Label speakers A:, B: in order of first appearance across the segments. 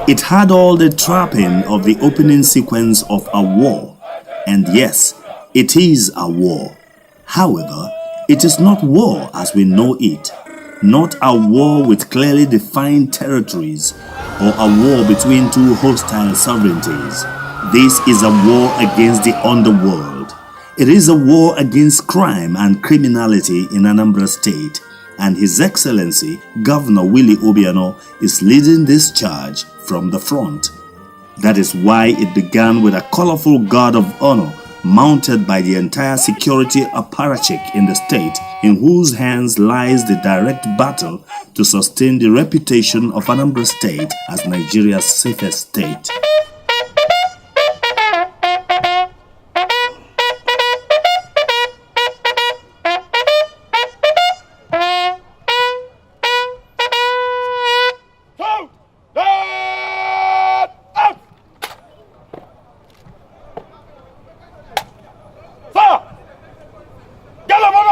A: It had all the trapping of the opening sequence of a war. And yes, it is a war. However, it is not war as we know it. Not a war with clearly defined territories or a war between two hostile sovereignties. This is a war against the underworld. It is a war against crime and criminality in Anambra State, and His Excellency Governor Willie Obiano is leading this charge from the front. That is why it began with a colorful guard of honor mounted by the entire security apparatchik in the state, in whose hands lies the direct battle to sustain the reputation of Anambra State as Nigeria's safest state.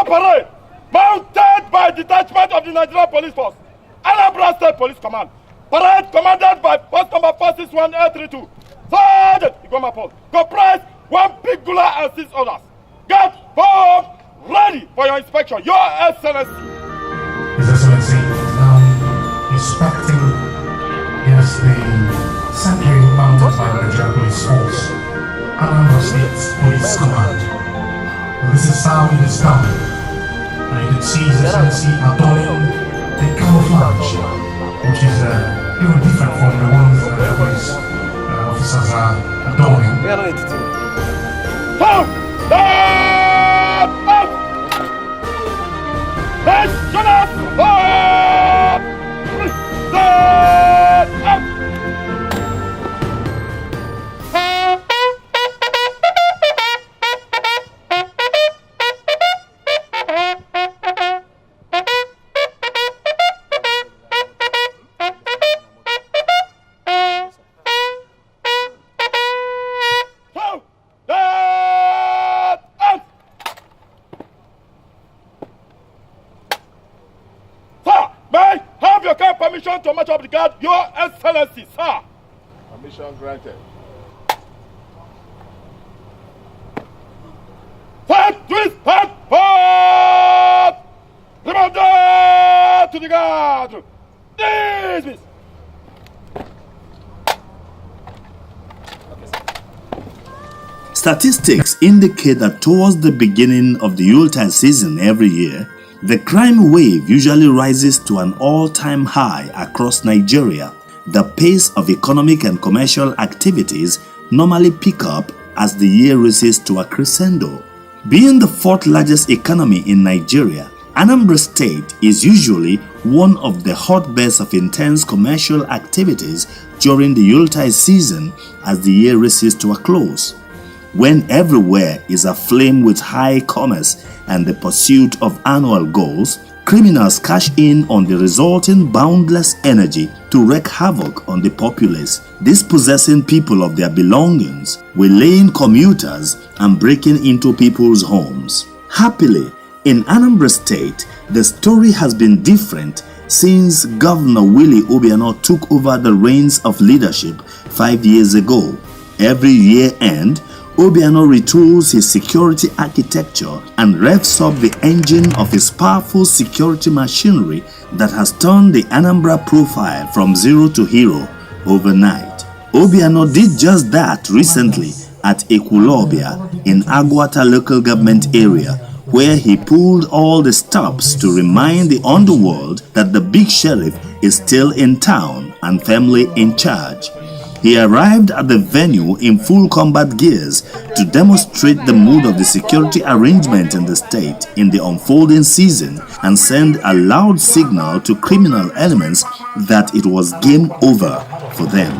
B: Parade, mounted by detachment of the Nigerian Police Force, Anambra State Police Command. Parade commanded by Post number 461A32. Sergeant Igomapol, comprise 1 big gula and 6 others. Get forward, ready for your inspection. Your Excellency.
C: His Excellency is now inspecting, yes, the sentry mounted by the Nigerian Police Force, Anambra State Police Command. This is how it is done. And you can see His Excellency adorning the camouflage, which is even different from the ones that the police officers are adorning.
B: Permission to march up the guard, Your Excellency, sir.
D: Permission granted.
B: Fight, twist, fight, forward! Remember to the guard. Dismiss.
A: Statistics indicate that towards the beginning of the Yuletide season every year, the crime wave usually rises to an all-time high across Nigeria. The pace of economic and commercial activities normally pick up as the year races to a crescendo. Being the 4th largest economy in Nigeria, Anambra State is usually one of the hotbeds of intense commercial activities during the Yuletide season as the year races to a close. When everywhere is aflame with high commerce and the pursuit of annual goals, criminals cash in on the resulting boundless energy to wreak havoc on the populace, dispossessing people of their belongings, waylaying commuters, and breaking into people's homes. Happily, in Anambra State, the story has been different since Governor Willie Obiano took over the reins of leadership 5 years ago. Every year-end, Obiano retools his security architecture and revs up the engine of his powerful security machinery that has turned the Anambra profile from zero to hero overnight. Obiano did just that recently at Ekulobia in Agwata local government area, where he pulled all the stops to remind the underworld that the big sheriff is still in town and firmly in charge. He arrived at the venue in full combat gears to demonstrate the mood of the security arrangement in the state in the unfolding season and send a loud signal to criminal elements that it was game over for them.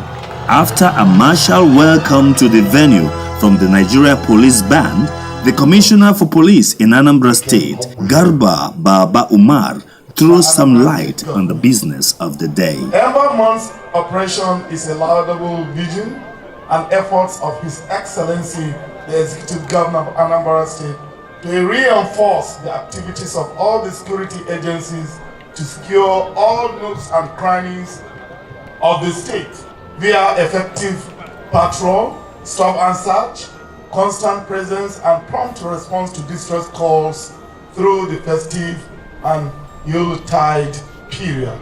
A: After a martial welcome to the venue from the Nigeria Police Band, the Commissioner for Police in Anambra State, Garba Baba Umar, throws some light on the business of the day.
E: Every month's operation is a laudable vision and efforts of His Excellency, the Executive Governor of Anambra State, to reinforce the activities of all the security agencies to secure all nooks and crannies of the state via effective patrol, stop and search, constant presence, and prompt response to distress calls through the festive and Yuletide period.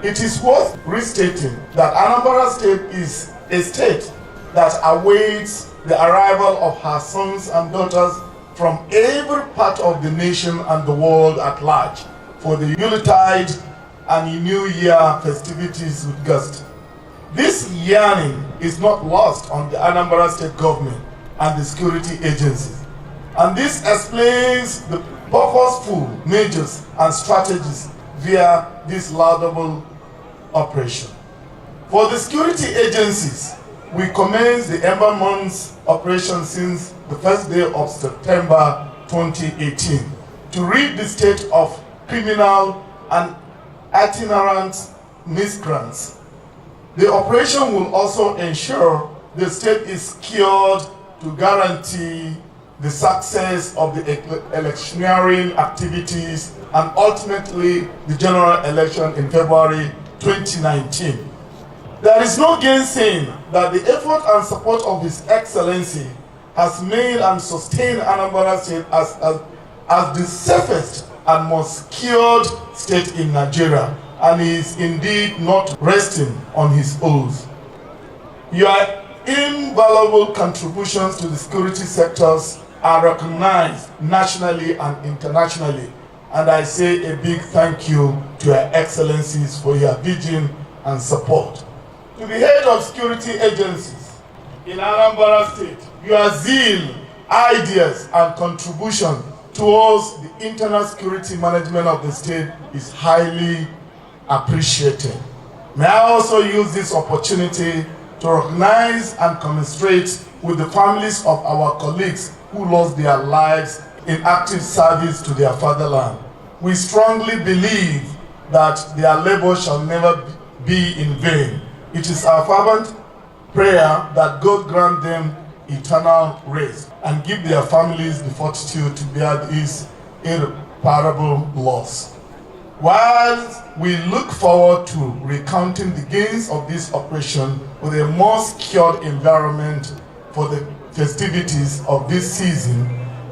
E: It is worth restating that Anambra State is a state that awaits the arrival of her sons and daughters from every part of the nation and the world at large for the Yuletide and New Year festivities with gusto. This yearning is not lost on the Anambra State government and the security agencies, and this explains the purposeful measures and strategies via this laudable operation. For the security agencies, we commenced the Ember Months operation since the first day of September 2018 to rid the state of criminal and itinerant miscreants. The operation will also ensure the state is secured to guarantee the success of the electioneering activities and ultimately the general election in February 2019. There is no gainsaying that the effort and support of His Excellency has made and sustained Anambra State as the safest and most secured state in Nigeria, and he is indeed not resting on his oaths. Your invaluable contributions to the security sectors are recognized nationally and internationally, and I say a big thank you to Your Excellencies for your vision and support. To the head of security agencies in Anambra State, your zeal, ideas, and contribution towards the internal security management of the state is highly appreciated. May I also use this opportunity to recognize and commiserate with the families of our colleagues who lost their lives in active service to their fatherland. We strongly believe that their labor shall never be in vain. It is our fervent prayer that God grant them eternal rest and give their families the fortitude to bear this irreparable loss. While we look forward to recounting the gains of this operation with a more secured environment for the festivities of this season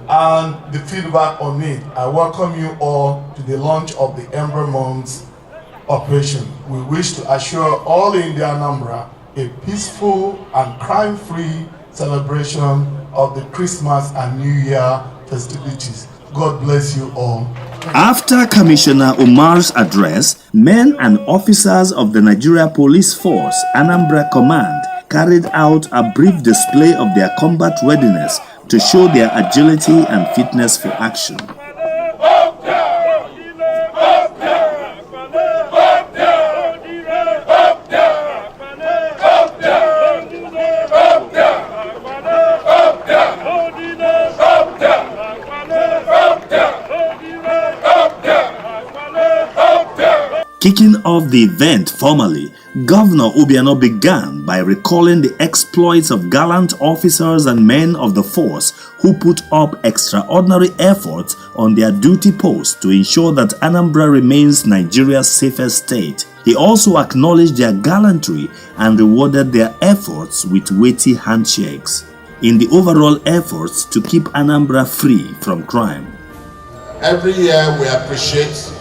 E: and the feedback on it, I welcome you all to the launch of the Ember Months operation. We wish to assure all in the Anambra a peaceful and crime-free celebration of the Christmas and New Year festivities. God bless you all.
A: After Commissioner Umar's address, men and officers of the Nigeria Police Force, Anambra Command, carried out a brief display of their combat readiness to show their agility and fitness for action. Kicking off the event formally, Governor Obiano began by recalling the exploits of gallant officers and men of the force who put up extraordinary efforts on their duty posts to ensure that Anambra remains Nigeria's safest state. He also acknowledged their gallantry and rewarded their efforts with weighty handshakes in the overall efforts to keep Anambra free from crime.
D: Every year we appreciate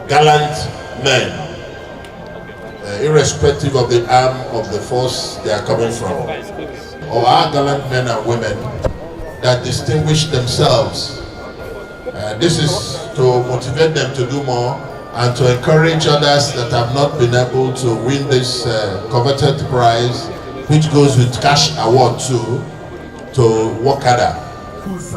D: gallant men, irrespective of the arm of the force they are coming from, or our gallant men and women that distinguish themselves. This is to motivate them to do more and to encourage others that have not been able to win this coveted prize, which goes with cash award too, to work harder.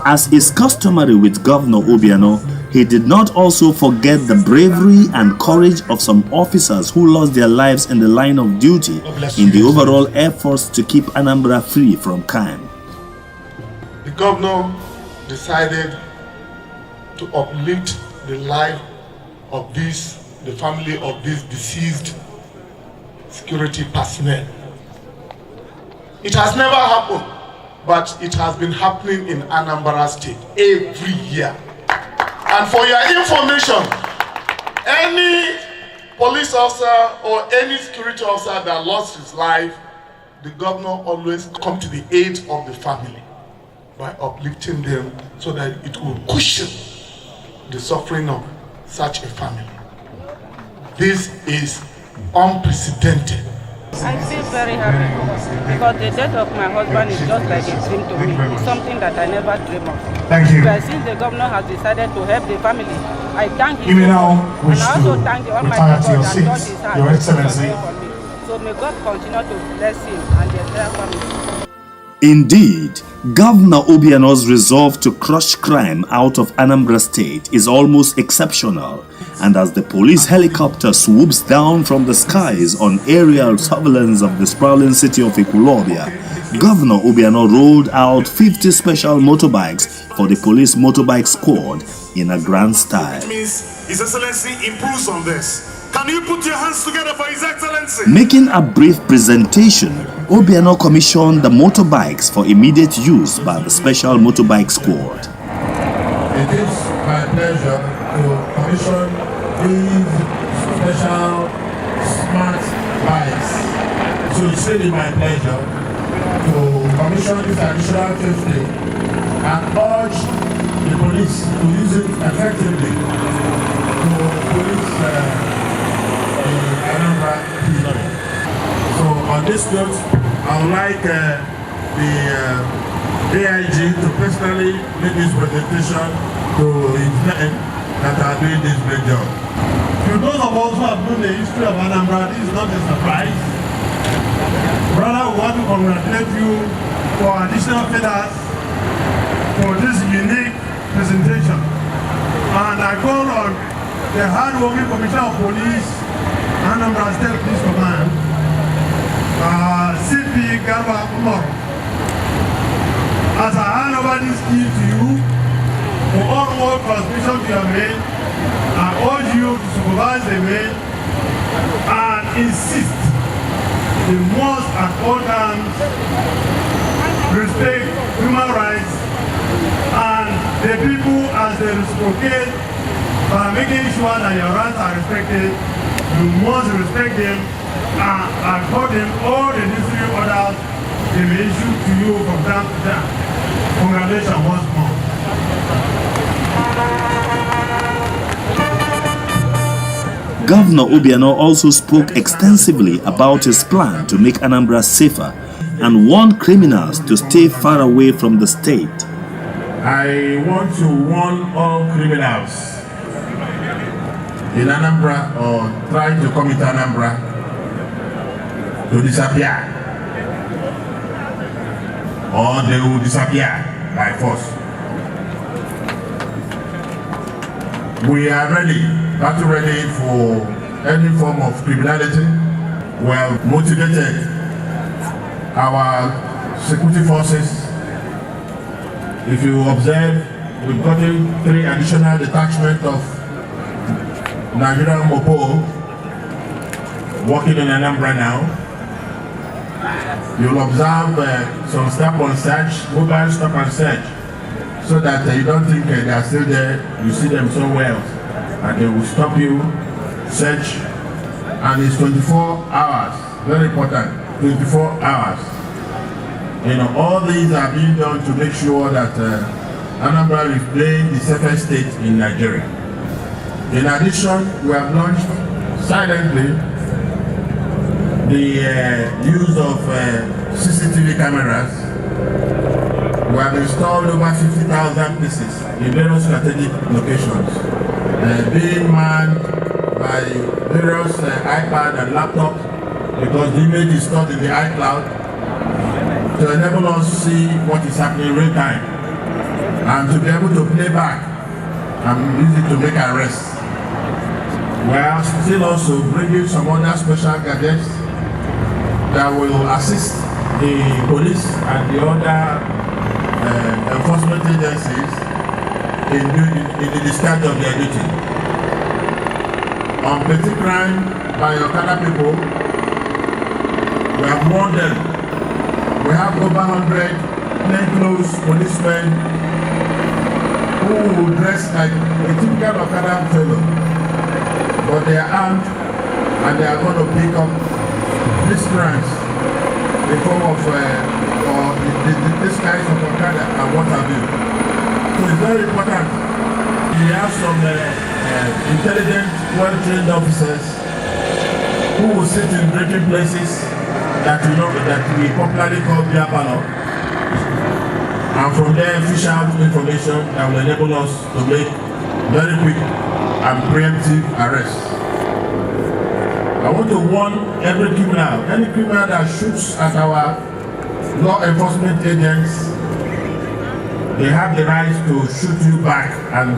A: As is customary with Governor Obiano, he did not also forget the bravery and courage of some officers who lost their lives in the line of duty in the overall efforts to keep Anambra free from crime.
E: The governor decided to uplift the life of the family of this deceased security personnel. It has never happened, but it has been happening in Anambra State every year. And for your information, any police officer or any security officer that lost his life, the governor always come to the aid of the family by uplifting them so that it will cushion the suffering of such a family. This is unprecedented.
F: I feel very happy because the death of my husband is just like a dream to me. It's something that I never dreamed of.
C: Thank you.
F: But since the governor has decided to help the family, I thank him.
C: You may now wish
F: and I also thank the Almighty
C: retire to your
F: God that touched
C: seats,
F: his heart
C: Your
F: to
C: Excellency.
F: for me. So may God continue to bless him and the entire family.
A: Indeed, Governor Obiano's resolve to crush crime out of Anambra State is almost exceptional, and as the police helicopter swoops down from the skies on aerial surveillance of the sprawling city of Ekulobia, Governor Obiano rolled out 50 special motorbikes for the police motorbike squad in a grand style.
C: It means His Excellency improves on this. Can you put your hands together for His Excellency?
A: Making a brief presentation, Obiano commissioned the motorbikes for immediate use by the special motorbike squad.
D: It is my pleasure to commission these special smart bikes. So it's really my pleasure to commission this additional 50 and urge the police to use it effectively to police Anambra. So on this note, I would like the AIG to personally make this presentation to his men that are doing this great job.
G: To those of us who have known the history of Anambra, this is not a surprise. Rather, we want to congratulate you for additional feathers for this unique presentation. And I call on the hard-working Commissioner of Police, Anambra State Police Command, CP Garba Umar. As I hand over this key to you, for all more transmission to your men, I urge you to supervise the men and insist the most at all times respect human rights and the people as they reciprocate by making sure that your rights are respected. You must respect them and accord them all the necessary orders they may issue to you from time to time. Congratulations once more.
A: Governor Obiano also spoke extensively about his plan to make Anambra safer and warned criminals to stay far away from the state.
D: I want to warn all criminals in Anambra or trying to come into Anambra to disappear, or they will disappear by force. We are ready, battle ready for any form of criminality. We have motivated our security forces. If you observe, we've gotten 3 additional detachments of Nigerian Mopo working in Anambra now. You'll observe some stop and search, mobile stop and search, so that you don't think they are still there. You see them somewhere else, and they will stop you, search, and it's 24 hours. Very important, 24 hours. You know, all these are being done to make sure that Anambra remains the safest state in Nigeria. In addition, we have launched silently the use of CCTV cameras. We have installed over 50,000 pieces in various strategic locations, being manned by various iPad and laptops, because the image is stored in the iCloud, to enable us to see what is happening in real time and to be able to play back and use it to make arrests. We are still also bringing some other special gadgets that will assist the police and the other enforcement agencies in the discharge of their duty. On petty crime by Okada people, we have warned them. We have over 100 plainclothes policemen who dress like a typical Okada fellow, but they are armed and they are going to pick up these crimes in form of this kind of Okada and what have you. So it's very important. We have some intelligent, well-trained officers who will sit in drinking places that we popularly call beer parlor, and from there fish out information that will enable us to make very quick and preemptive arrests. I want to warn any criminal that shoots at our law enforcement agents, they have the right to shoot you back and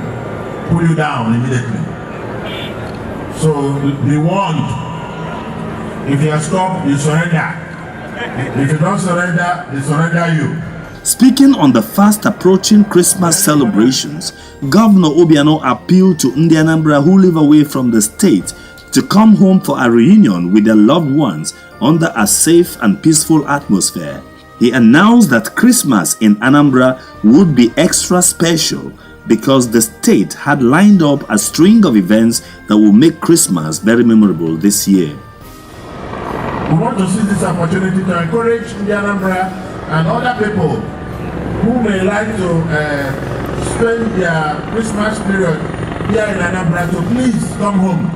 D: pull you down immediately. So be warned. If you are stopped, you surrender. If you don't surrender, they surrender you.
A: Speaking on the fast approaching Christmas celebrations, Governor Obiano appealed to the Anambra who live away from the state to come home for a reunion with their loved ones under a safe and peaceful atmosphere. He announced that Christmas in Anambra would be extra special because the state had lined up a string of events that will make Christmas very memorable this year.
D: We want to seize this opportunity to encourage the Anambra and other people who may like to spend their Christmas period here in Anambra to please come home,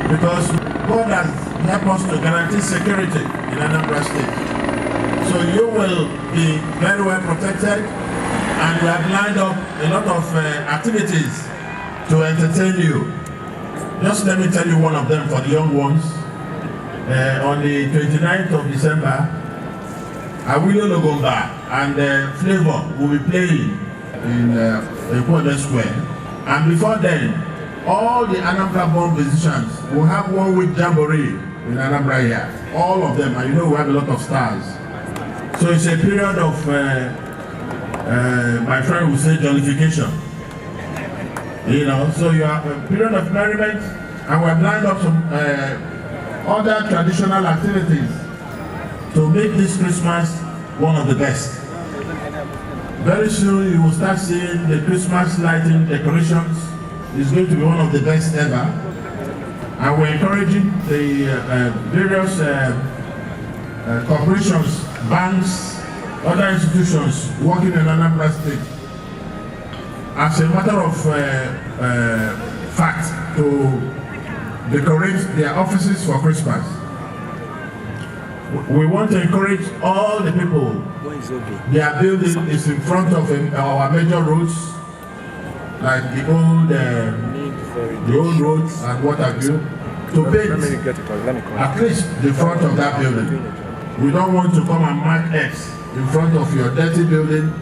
D: because God has helped us to guarantee security in Anambra State. So you will be very well protected, and we have lined up a lot of activities to entertain you. Just let me tell you one of them for the young ones. On the 29th of December, Awilo Logomba and Flavor will be playing in Ekwode Square. And before then, all the Anambra-born musicians will have 1 week jamboree in Anambra here. All of them, and you know we have a lot of stars. So it's a period of, my friend will say, jollification. You know, so you have a period of merriment, and we have lined up some other traditional activities to make this Christmas one of the best. Very soon you will start seeing the Christmas lighting decorations. It's going to be one of the best ever. And we're encouraging the various corporations, banks, other institutions working in Anambra State as a matter of fact to decorate their offices for Christmas. We want to encourage all the people. Their building is in front of our major roads, like the old roads and what have you, to paint at least the front of that building. We don't want to come and mark X in front of your dirty building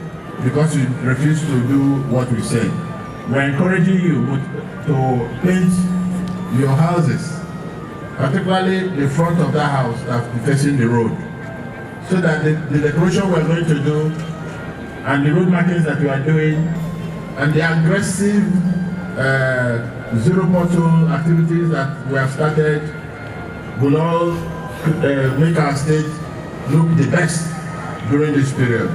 D: because you refuse to do what we say. We're encouraging you to paint your houses, particularly the front of that house that is facing the road, so that the decoration we're going to do and the road markings that we are doing and the aggressive zero pothole activities that we have started will all make our state look the best during this period.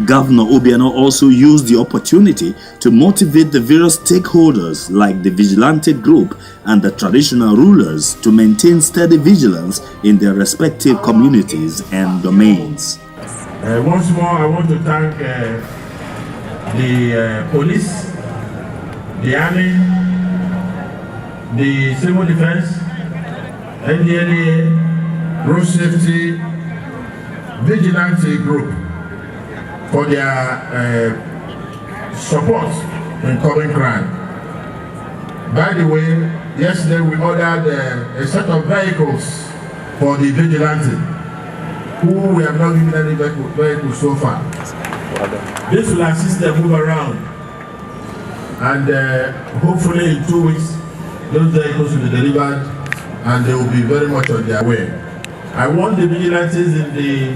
A: Governor Obiano also used the opportunity to motivate the various stakeholders like the vigilante group and the traditional rulers to maintain steady vigilance in their respective communities and domains.
D: Once more, I want to thank the police, the army, the civil defense, NDLA, road safety, vigilante group for their support in curbing crime. By the way, yesterday we ordered a set of vehicles for the vigilante, who we have not given any vehicles so far. This will assist them move around, and hopefully in 2 weeks those vehicles will be delivered and they will be very much on their way. I want the vigilantes in the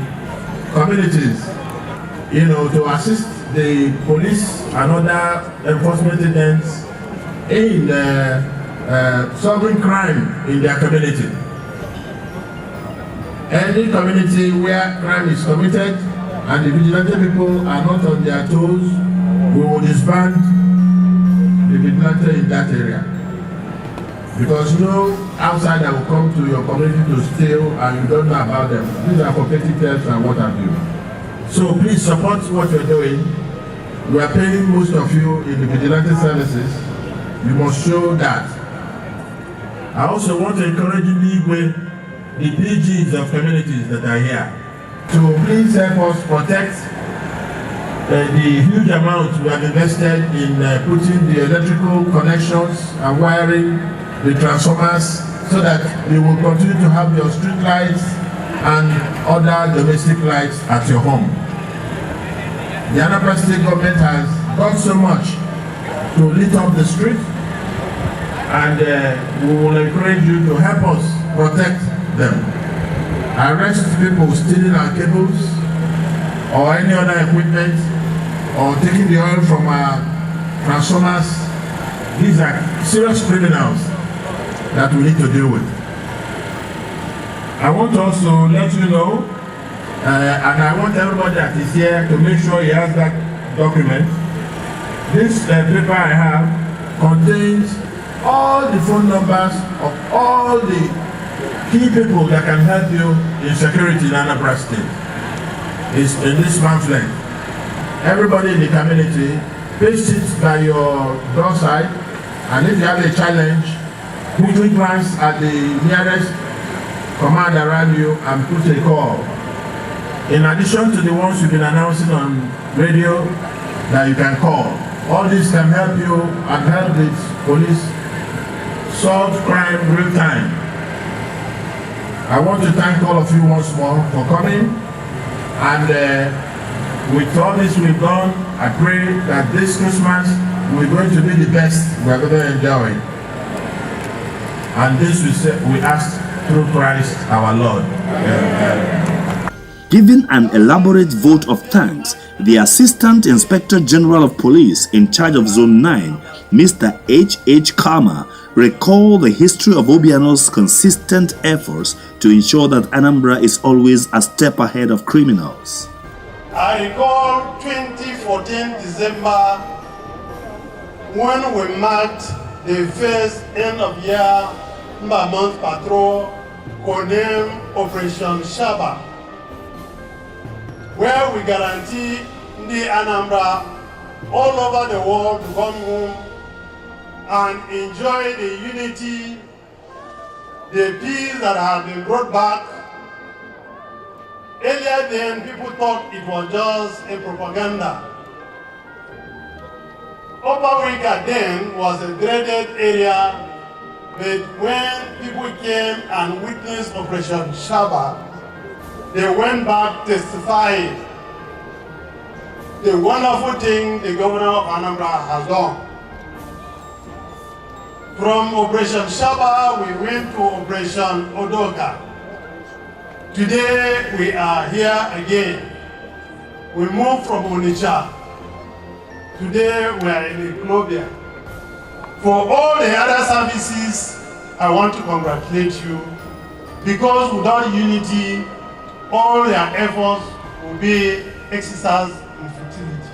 D: communities, you know, to assist the police and other enforcement agents in solving crime in their community. Any community where crime is committed and the vigilante people are not on their toes, we will disband the vigilante in that area. Because you know,
H: outside that will come to your community to steal and you don't know about them. These are for petty thefts and what have you. So please support what you're doing. We are paying most of you in the vigilante services. You must show that. I also want to encourage the PGs of communities that are here to please help us protect the huge amount we have invested in putting the electrical connections and wiring the transformers so that you will continue to have your street lights and other domestic lights at your home. The Anambra State government has done so much to lit up the street, and we will encourage you to help us protect them. Arrest people stealing our cables or any other equipment or taking the oil from our transformers. These are serious criminals that we need to deal with. I want to also let you know, and I want everybody that is here to make sure he has that document. This paper I have contains all the phone numbers of all the key people that can help you in security in Anambra State. It's in this pamphlet. Everybody in the community, paste it by your doorstep, and if you have a challenge, quickly glance at the nearest command around you and put a call. In addition to the ones you've been announcing on radio that you can call, all this can help you and help the police solve crime real time. I want to thank all of you once more for coming, and with all this we've done, I pray that this Christmas we're going to be the best we're going to enjoy. And this we ask through Christ our Lord. Amen.
A: Giving an elaborate vote of thanks, the Assistant Inspector General of Police in charge of Zone 9, Mr. H.H. Kama, recalled the history of Obiano's consistent efforts to ensure that Anambra is always a step ahead of criminals.
G: I recall 2014 December when we marked the first end of year month patrol codenamed Operation Shaba, where we guarantee the Anambra all over the world to come home and enjoy the unity, the peace that has been brought back. Earlier then, people thought it was just a propaganda. Upper Wika then was a dreaded area, but when people came and witnessed Operation Shaba, they went back testifying the wonderful thing the governor of Anambra has done. From Operation Shaba, we went to Operation Odoka. Today, we are here again. We moved from Onitsha. Today, we are in Eklobia. For all the other services, I want to congratulate you, because without unity, all their efforts will be exercised in futility.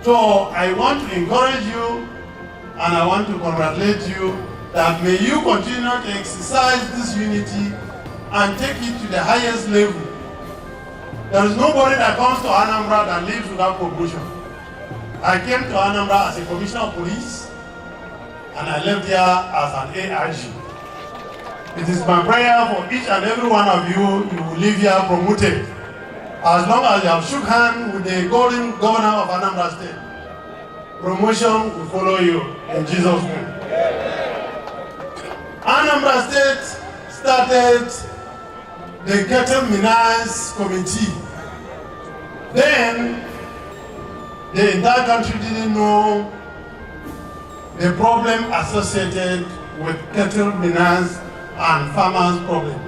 G: So I want to encourage you, and I want to congratulate you, that may you continue to exercise this unity and take it to the highest level. There is nobody that comes to Anambra that lives without promotion. I came to Anambra as a commissioner of police, and I left here as an AIG. It is my prayer for each and every one of you, you will leave here promoted. As long as you have shook hands with the golden governor of Anambra State, promotion will follow you in Jesus' name. Anambra State started the Cattle Miners Committee. Then, the entire country didn't know the problem associated with cattle miners and farmers' problem.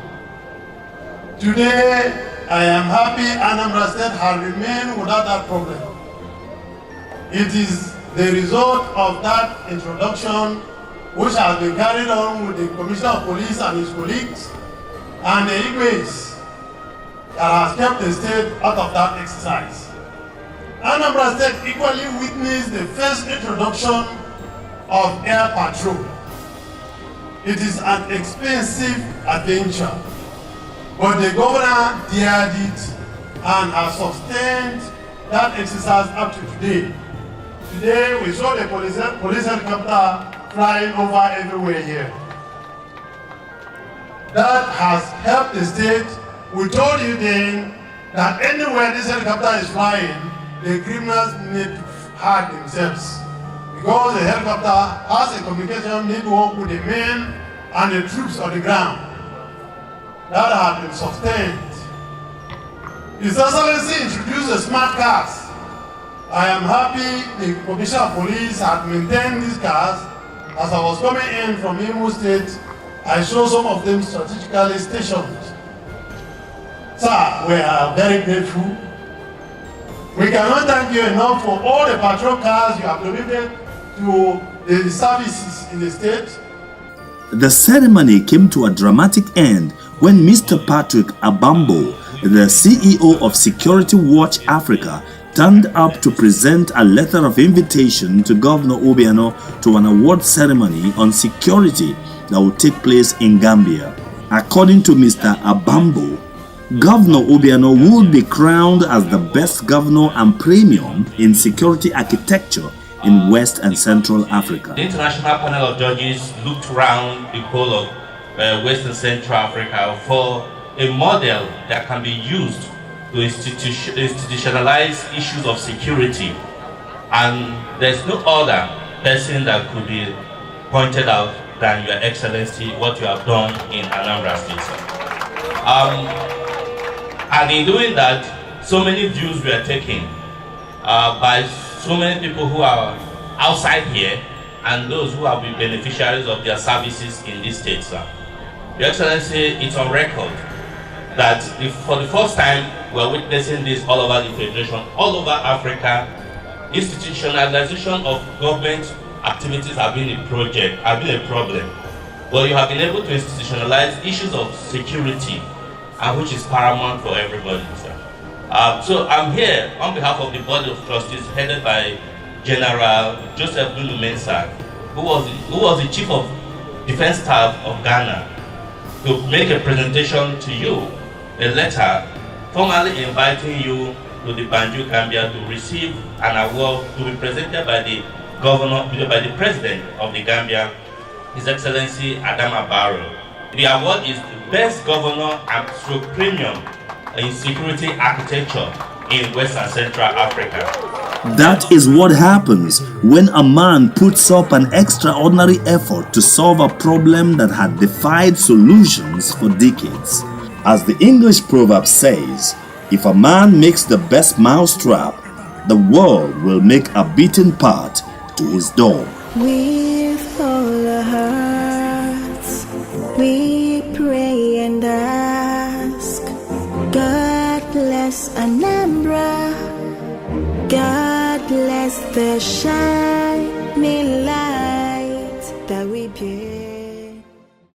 G: Today, I am happy Anambra State has remained without that problem. It is the result of that introduction which has been carried on with the Commissioner of Police and his colleagues and the Igwes that has kept the state out of that exercise. Anambra State equally witnessed the first introduction of air patrol. It is an expensive adventure, but the governor dared it and has sustained that exercise up to today. Today we saw the police helicopter flying over everywhere here. That has helped the state. We told you then that anywhere this helicopter is flying, the criminals need to hide themselves. Because the helicopter has a communication network with the men and the troops on the ground. That has been sustained. His Excellency introduced the smart cars. I am happy the Commissioner of Police had maintained these cars. As I was coming in from Imo State, I saw some of them strategically stationed. Sir, we are very grateful. We cannot thank you enough for all the patrol cars you have donated to the services in the state.
A: The ceremony came to a dramatic end when Mr. Patrick Abambo, the CEO of Security Watch Africa, turned up to present a letter of invitation to Governor Obiano to an award ceremony on security that will take place in Gambia. According to Mr. Abambo, Governor Obiano would be crowned as the best governor and premium in security architecture in West and Central Africa.
I: The International Panel of Judges looked around the whole of West and Central Africa for a model that can be used to institutionalize issues of security. And there's no other person that could be pointed out than Your Excellency, what you have done in Anambra State. And in doing that, so many views were taken by so many people who are outside here and those who have been beneficiaries of their services in this state, sir. Your Excellency, it's on record that for the first time we're witnessing this all over the Federation, all over Africa. Institutionalization of government activities have been a problem. But you have been able to institutionalize issues of security, which is paramount for everybody, sir. So I'm here on behalf of the Board of Trustees headed by General Joseph Lulu Mensah, who was the Chief of Defense Staff of Ghana, to make a presentation to you, a letter formally inviting you to the Banjul, Gambia, to receive an award to be presented by the President of the Gambia, His Excellency Adama Barrow. The award is the best governor and stroke premium in security architecture in West and Central Africa.
A: That is what happens when a man puts up an extraordinary effort to solve a problem that had defied solutions for decades. As the English proverb says, if a man makes the best mousetrap, the world will make a beaten path to his door.
J: With all our hearts, we pray and ask, God bless Anambra, God bless the shining light that we bear.